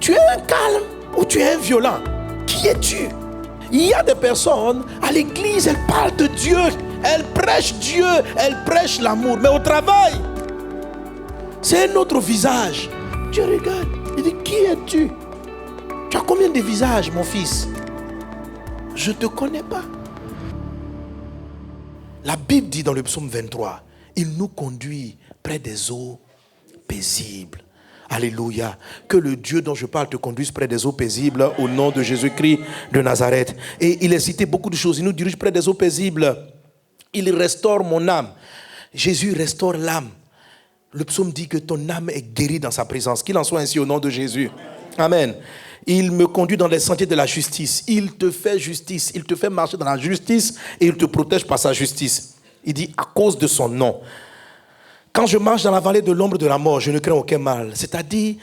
Tu es un calme ou tu es un violent? Qui es-tu? Il y a des personnes à l'église, elles parlent de Dieu, elles prêchent Dieu, elles prêchent l'amour. Mais au travail, c'est un autre visage. Dieu regarde, il dit, qui es-tu? Tu as combien de visages, mon fils? Je ne te connais pas. La Bible dit dans le psaume 23, il nous conduit près des eaux paisibles. Alléluia. Que le Dieu dont je parle te conduise près des eaux paisibles au nom de Jésus-Christ de Nazareth. Et il a cité beaucoup de choses. Il nous dirige près des eaux paisibles. Il restaure mon âme. Jésus restaure l'âme. Le psaume dit que ton âme est guérie dans sa présence. Qu'il en soit ainsi au nom de Jésus. Amen. Il me conduit dans les sentiers de la justice. Il te fait justice. Il te fait marcher dans la justice et il te protège par sa justice. Il dit à cause de son nom. Quand je marche dans la vallée de l'ombre de la mort, je ne crains aucun mal. C'est-à-dire,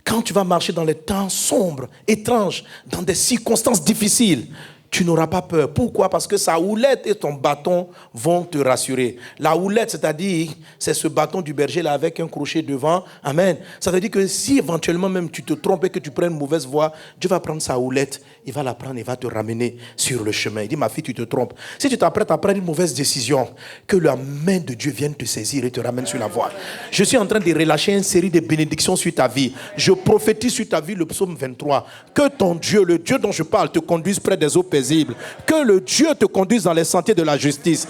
quand tu vas marcher dans les temps sombres, étranges, dans des circonstances difficiles, tu n'auras pas peur. Pourquoi? Parce que sa houlette et ton bâton vont te rassurer. La houlette, c'est-à-dire, c'est ce bâton du berger là avec un crochet devant. Amen. Ça veut dire que si éventuellement même tu te trompes et que tu prends une mauvaise voie, Dieu va prendre sa houlette, il va la prendre et va te ramener sur le chemin. Il dit, ma fille, tu te trompes. Si tu t'apprêtes à prendre une mauvaise décision, que la main de Dieu vienne te saisir et te ramène sur la voie. Je suis en train de relâcher une série de bénédictions sur ta vie. Je prophétise sur ta vie le psaume 23. Que ton Dieu, le Dieu dont je parle, te conduise près des eaux paisibles. Que le Dieu te conduise dans les sentiers de la justice.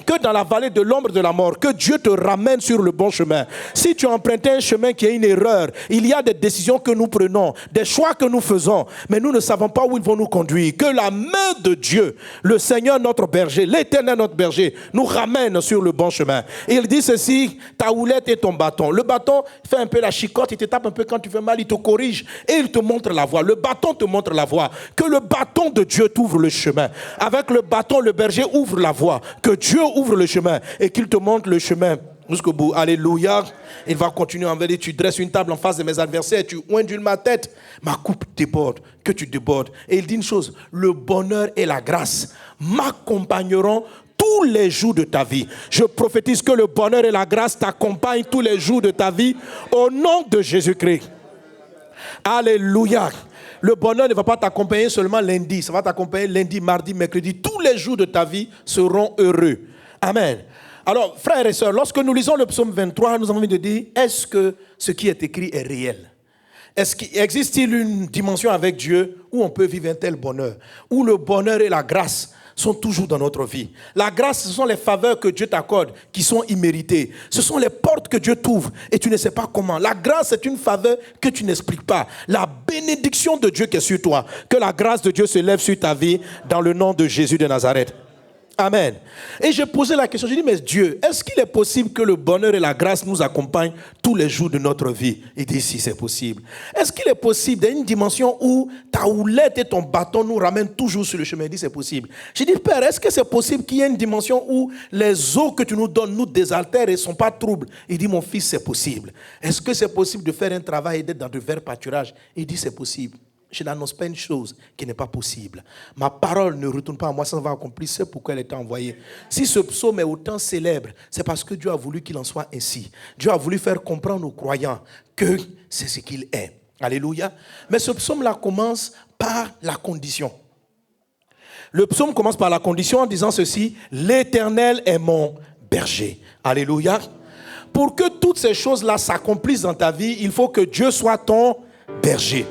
Que dans la vallée de l'ombre de la mort, que Dieu te ramène sur le bon chemin. Si tu as emprunté un chemin qui est une erreur, il y a des décisions que nous prenons, des choix que nous faisons, mais nous ne savons pas où ils vont nous conduire. Que la main de Dieu, le Seigneur notre berger, l'Éternel notre berger, nous ramène sur le bon chemin. Et il dit ceci, ta houlette et ton bâton. Le bâton fait un peu la chicotte, il te tape un peu quand tu fais mal, il te corrige et il te montre la voie. Le bâton te montre la voie. Que le bâton de Dieu t'ouvre le chemin. Avec le bâton, le berger ouvre la voie. Que Dieu ouvre le chemin et qu'il te montre le chemin jusqu'au bout. Alléluia. Il va continuer en dire, tu dresses une table en face de mes adversaires, tu oindules ma tête, ma coupe déborde, que tu débordes. Et il dit une chose, le bonheur et la grâce m'accompagneront tous les jours de ta vie. Je prophétise que le bonheur et la grâce t'accompagnent tous les jours de ta vie au nom de Jésus-Christ. Alléluia. Le bonheur ne va pas t'accompagner seulement lundi, ça va t'accompagner lundi, mardi, mercredi. Tous les jours de ta vie seront heureux. Amen. Alors, frères et sœurs, lorsque nous lisons le psaume 23, nous avons envie de dire, est-ce que ce qui est écrit est réel? Existe-t-il une dimension avec Dieu où on peut vivre un tel bonheur? Où le bonheur et la grâce sont toujours dans notre vie. La grâce, ce sont les faveurs que Dieu t'accorde qui sont imméritées. Ce sont les portes que Dieu t'ouvre et tu ne sais pas comment. La grâce, c'est une faveur que tu n'expliques pas. La bénédiction de Dieu qui est sur toi. Que la grâce de Dieu se lève sur ta vie dans le nom de Jésus de Nazareth. Amen. Et j'ai posé la question, j'ai dit, mais Dieu, est-ce qu'il est possible que le bonheur et la grâce nous accompagnent tous les jours de notre vie? Il dit, si c'est possible. Est-ce qu'il est possible d'une dimension où ta houlette et ton bâton nous ramènent toujours sur le chemin? Il dit, c'est possible. J'ai dit, Père, est-ce que c'est possible qu'il y ait une dimension où les eaux que tu nous donnes nous désaltèrent et ne sont pas troubles? Il dit, mon fils, c'est possible. Est-ce que c'est possible de faire un travail et d'être dans de verts pâturages? Il dit, c'est possible. Je n'annonce pas une chose qui n'est pas possible. Ma parole ne retourne pas à moi sans avoir accompli ce pourquoi elle est envoyée. Si ce psaume est autant célèbre, c'est parce que Dieu a voulu qu'il en soit ainsi. Dieu a voulu faire comprendre aux croyants que c'est ce qu'il est. Alléluia. Mais ce psaume-là commence par la condition. Le psaume commence par la condition en disant ceci, l'Éternel est mon berger. Alléluia. Pour que toutes ces choses-là s'accomplissent dans ta vie, il faut que Dieu soit ton berger.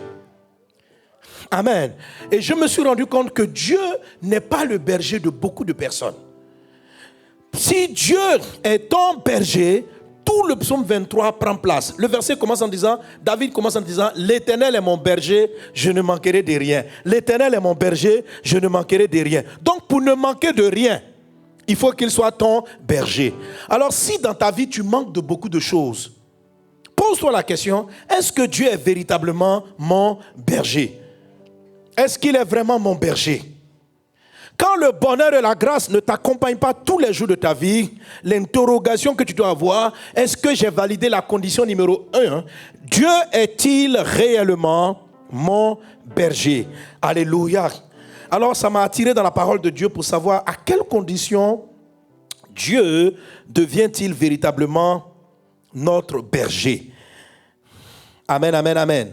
Amen. Et je me suis rendu compte que Dieu n'est pas le berger de beaucoup de personnes. Si Dieu est ton berger, tout le psaume 23 prend place. Le verset commence en disant, David commence en disant, l'Éternel est mon berger, je ne manquerai de rien. L'Éternel est mon berger, je ne manquerai de rien. Donc pour ne manquer de rien, il faut qu'il soit ton berger. Alors si dans ta vie tu manques de beaucoup de choses, pose-toi la question, est-ce que Dieu est véritablement mon berger? Est-ce qu'il est vraiment mon berger? Quand le bonheur et la grâce ne t'accompagnent pas tous les jours de ta vie, l'interrogation que tu dois avoir, est-ce que j'ai validé la condition numéro 1? Dieu est-il réellement mon berger? Alléluia. Alors ça m'a attiré dans la parole de Dieu pour savoir à quelles conditions Dieu devient-il véritablement notre berger. Amen, amen, amen.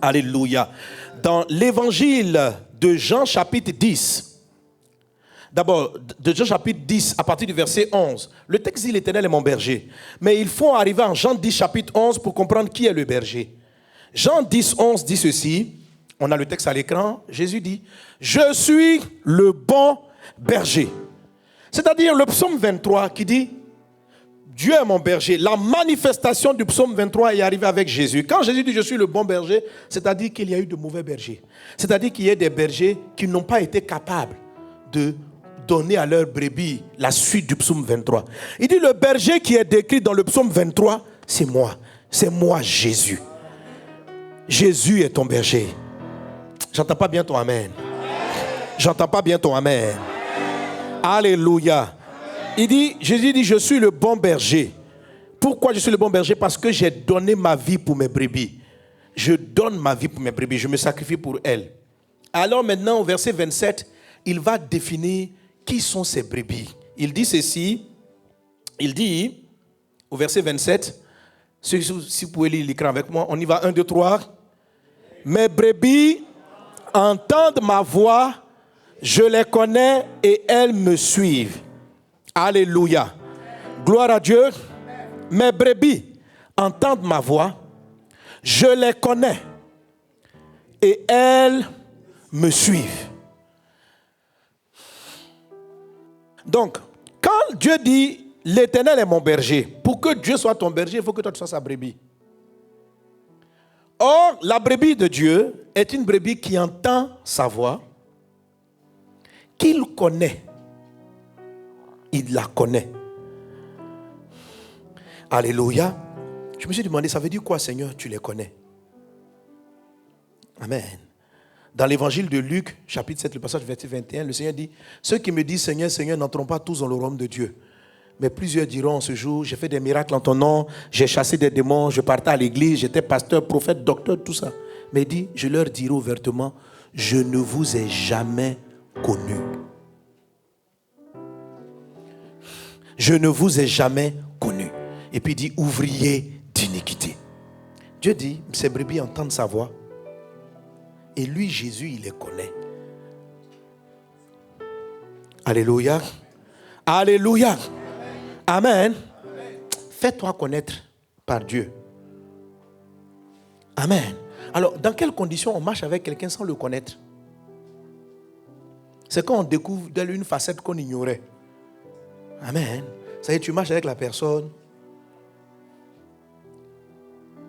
Alléluia. Dans l'évangile de Jean chapitre 10, d'abord, de Jean chapitre 10, à partir du verset 11, le texte dit l'Éternel est mon berger. Mais il faut arriver en Jean 10, chapitre 11 pour comprendre qui est le berger. Jean 10, 11 dit ceci, on a le texte à l'écran, Jésus dit, je suis le bon berger. C'est-à-dire le psaume 23 qui dit, Dieu est mon berger. La manifestation du psaume 23 est arrivée avec Jésus. Quand Jésus dit je suis le bon berger, c'est-à-dire qu'il y a eu de mauvais bergers. C'est-à-dire qu'il y a des bergers qui n'ont pas été capables de donner à leurs brebis la suite du psaume 23. Il dit le berger qui est décrit dans le psaume 23, c'est moi. C'est moi Jésus. Jésus est ton berger. J'entends pas bien ton amen. J'entends pas bien ton amen. Alléluia. Jésus dit, je suis le bon berger. Pourquoi je suis le bon berger? Parce que j'ai donné ma vie pour mes brebis. Je donne ma vie pour mes brebis. Je me sacrifie pour elles. Alors maintenant, au verset 27, il va définir qui sont ces brebis. Il dit ceci. Il dit, au verset 27, si vous pouvez lire l'écran avec moi, on y va, 1, 2, 3. Mes brebis entendent ma voix, je les connais et elles me suivent. Alléluia. Gloire à Dieu. Mes brebis entendent ma voix, je les connais et elles me suivent. Donc, quand Dieu dit l'Éternel est mon berger, pour que Dieu soit ton berger, il faut que toi tu sois sa brebis. Or, la brebis de Dieu est une brebis qui entend sa voix, qu'il connaît. Il la connaît. Alléluia. Je me suis demandé, ça veut dire quoi, Seigneur? Tu les connais. Amen. Dans l'évangile de Luc, chapitre 7, le passage verset 21, le Seigneur dit, ceux qui me disent Seigneur, Seigneur, n'entreront pas tous dans le royaume de Dieu. Mais plusieurs diront ce jour, j'ai fait des miracles en ton nom, j'ai chassé des démons, je partais à l'église, j'étais pasteur, prophète, docteur, tout ça. Mais il dit, je leur dirai ouvertement, je ne vous ai jamais connus. Je ne vous ai jamais connus. Et puis il dit, ouvrier d'iniquité. Dieu dit, ces brebis entendent sa voix. Et lui, Jésus, il les connaît. Alléluia. Alléluia. Amen. Fais-toi connaître par Dieu. Amen. Alors, dans quelles conditions on marche avec quelqu'un sans le connaître? C'est quand on découvre d'elle une facette qu'on ignorait. Amen. Ça y est, tu marches avec la personne.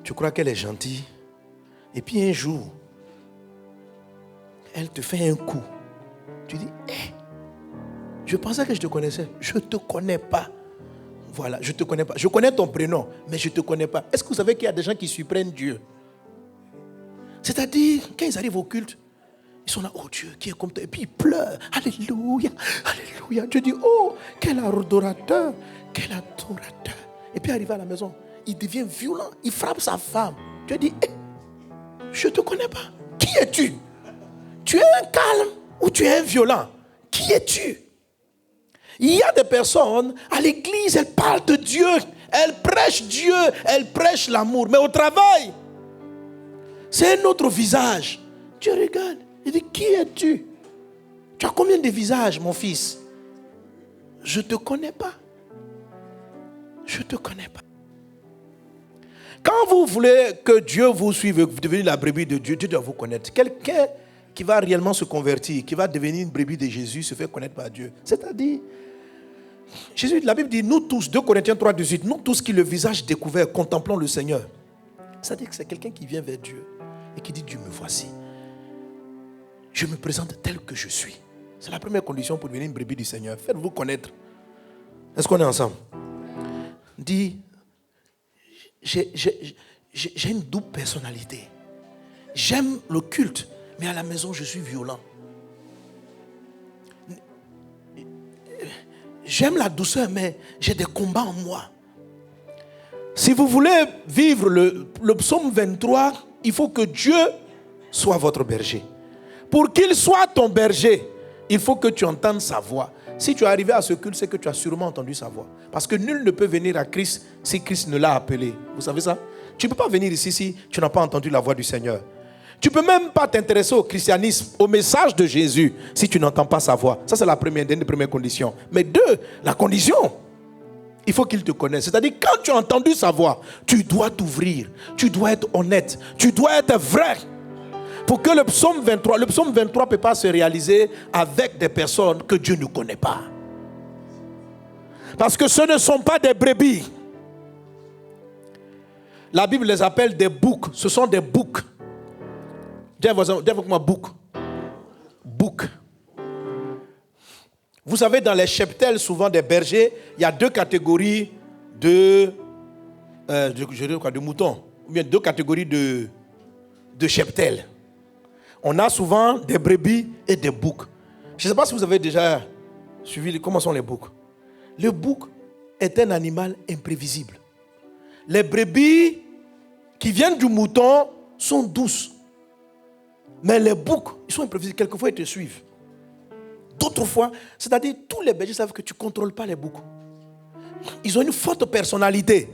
Tu crois qu'elle est gentille. Et puis un jour, elle te fait un coup. Tu dis, je pensais que je te connaissais. Je ne te connais pas. Voilà, je ne te connais pas. Je connais ton prénom, mais je ne te connais pas. Est-ce que vous savez qu'il y a des gens qui surprennent Dieu? C'est-à-dire, quand ils arrivent au culte, ils sont là, oh Dieu, qui est comme toi. Et puis ils pleurent. Alléluia, alléluia. Dieu dit, oh, quel adorateur, quel adorateur. Et puis arrivé à la maison, il devient violent. Il frappe sa femme. Dieu dit, je ne te connais pas. Qui es-tu? Tu es un calme ou tu es un violent? Qui es-tu? Il y a des personnes, à l'église, elles parlent de Dieu. Elles prêchent Dieu. Elles prêchent l'amour. Mais au travail, c'est un autre visage. Dieu regarde. Il dit, qui es-tu? Tu as combien de visages, mon fils? Je ne te connais pas. Je ne te connais pas. Quand vous voulez que Dieu vous suive, vous devenez la brebis de Dieu, Dieu doit vous connaître. Quelqu'un qui va réellement se convertir, qui va devenir une brebis de Jésus, se fait connaître par Dieu. C'est-à-dire, Jésus, la Bible dit, nous tous, 2 Corinthiens 3, 18, nous tous qui le visage découvert, contemplons le Seigneur. C'est-à-dire que c'est quelqu'un qui vient vers Dieu et qui dit, Dieu me voici. Je me présente tel que je suis. C'est la première condition pour devenir une brebis du Seigneur. Faites-vous connaître. Est-ce qu'on est ensemble? Dis, j'ai une double personnalité. J'aime le culte, mais à la maison, je suis violent. J'aime la douceur, mais j'ai des combats en moi. Si vous voulez vivre le psaume 23, il faut que Dieu soit votre berger. Pour qu'il soit ton berger, il faut que tu entendes sa voix. Si tu es arrivé à ce culte, c'est que tu as sûrement entendu sa voix. Parce que nul ne peut venir à Christ si Christ ne l'a appelé. Vous savez ça? Tu ne peux pas venir ici si tu n'as pas entendu la voix du Seigneur. Tu ne peux même pas t'intéresser au christianisme, au message de Jésus, si tu n'entends pas sa voix. Ça, c'est une des premières conditions. Mais deux, la condition, il faut qu'il te connaisse. C'est-à-dire, quand tu as entendu sa voix, tu dois t'ouvrir, tu dois être honnête, tu dois être vrai. Pour que le psaume 23 ne peut pas se réaliser avec des personnes que Dieu ne connaît pas. Parce que ce ne sont pas des brebis. La Bible les appelle des boucs. Ce sont des boucs. Dis avec moi bouc. Bouc. Vous savez, dans les cheptels, souvent des bergers, il y a deux catégories de moutons. Ou bien deux catégories de cheptels. On a souvent des brebis et des boucs. Je ne sais pas si vous avez déjà suivi comment sont les boucs. Le bouc est un animal imprévisible. Les brebis qui viennent du mouton sont douces. Mais les boucs, ils sont imprévisibles. Quelquefois, ils te suivent. D'autres fois, c'est-à-dire tous les bergers savent que tu ne contrôles pas les boucs. Ils ont une forte personnalité.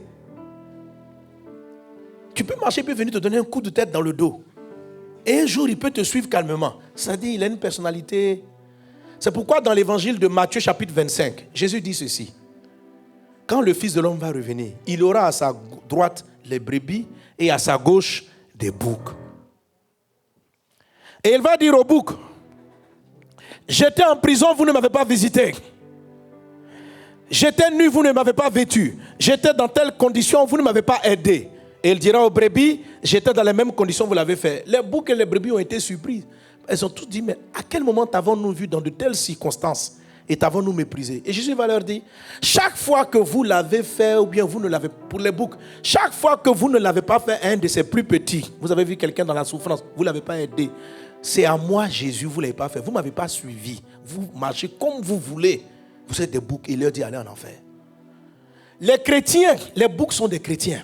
Tu peux marcher et venir te donner un coup de tête dans le dos. Et un jour, il peut te suivre calmement. C'est-à-dire qu'il a une personnalité. C'est pourquoi dans l'évangile de Matthieu chapitre 25, Jésus dit ceci. Quand le Fils de l'homme va revenir, il aura à sa droite les brebis et à sa gauche des boucs. Et il va dire aux boucs, j'étais en prison, vous ne m'avez pas visité. J'étais nu, vous ne m'avez pas vêtu. J'étais dans telle condition, vous ne m'avez pas aidé. Et il dira aux brebis, j'étais dans les mêmes conditions, vous l'avez fait. Les boucs et les brebis ont été surpris. Elles ont tous dit, mais à quel moment t'avons-nous vu dans de telles circonstances et t'avons-nous méprisé? Et Jésus va leur dire, chaque fois que vous l'avez fait, ou bien vous ne l'avez, pour les boucs, chaque fois que vous ne l'avez pas fait un de ses plus petits, vous avez vu quelqu'un dans la souffrance, vous ne l'avez pas aidé. C'est à moi, Jésus, vous ne l'avez pas fait. Vous ne m'avez pas suivi. Vous marchez comme vous voulez. Vous êtes des boucs. Et il leur dit, allez en enfer. Les chrétiens, les boucs sont des chrétiens.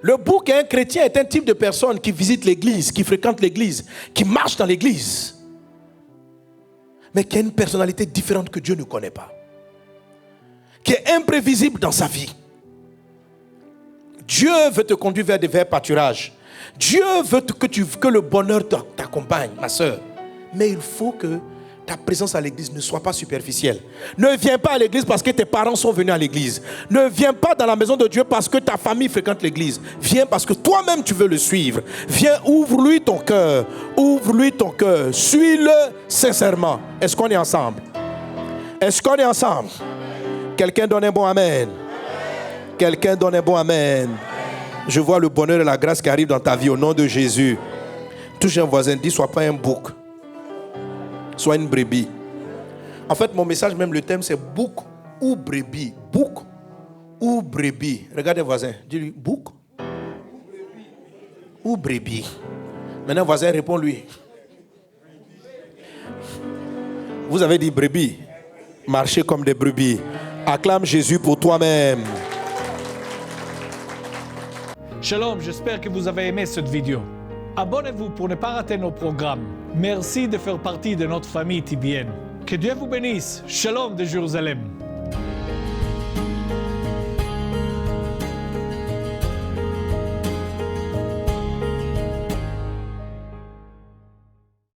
Le bouc et un chrétien est un type de personne qui visite l'église, qui fréquente l'église, qui marche dans l'église, mais qui a une personnalité différente que Dieu ne connaît pas, qui est imprévisible dans sa vie. Dieu veut te conduire vers des verts pâturages. Dieu veut que le bonheur t'accompagne, ma soeur. Mais il faut que ta présence à l'église ne soit pas superficielle. Ne viens pas à l'église parce que tes parents sont venus à l'église. Ne viens pas dans la maison de Dieu parce que ta famille fréquente l'église. Viens parce que toi-même tu veux le suivre. Viens, ouvre-lui ton cœur. Ouvre-lui ton cœur. Suis-le sincèrement. Est-ce qu'on est ensemble? Est-ce qu'on est ensemble? Quelqu'un donne un bon amen. Quelqu'un donne un bon amen. Je vois le bonheur et la grâce qui arrivent dans ta vie au nom de Jésus. Touche un voisin, dis, sois pas un bouc. Sois une brebis. En fait, mon message, même le thème, c'est bouc ou brebis. Bouc ou brebis. Regardez voisin, dis-lui, bouc ou brebis. Maintenant, voisin, réponds-lui. Vous avez dit brebis. Marchez comme des brebis. Acclame Jésus pour toi-même. Shalom, j'espère que vous avez aimé cette vidéo. Abonnez-vous pour ne pas rater nos programmes. Merci de faire partie de notre famille TBN. Que Dieu vous bénisse. Shalom de Jérusalem.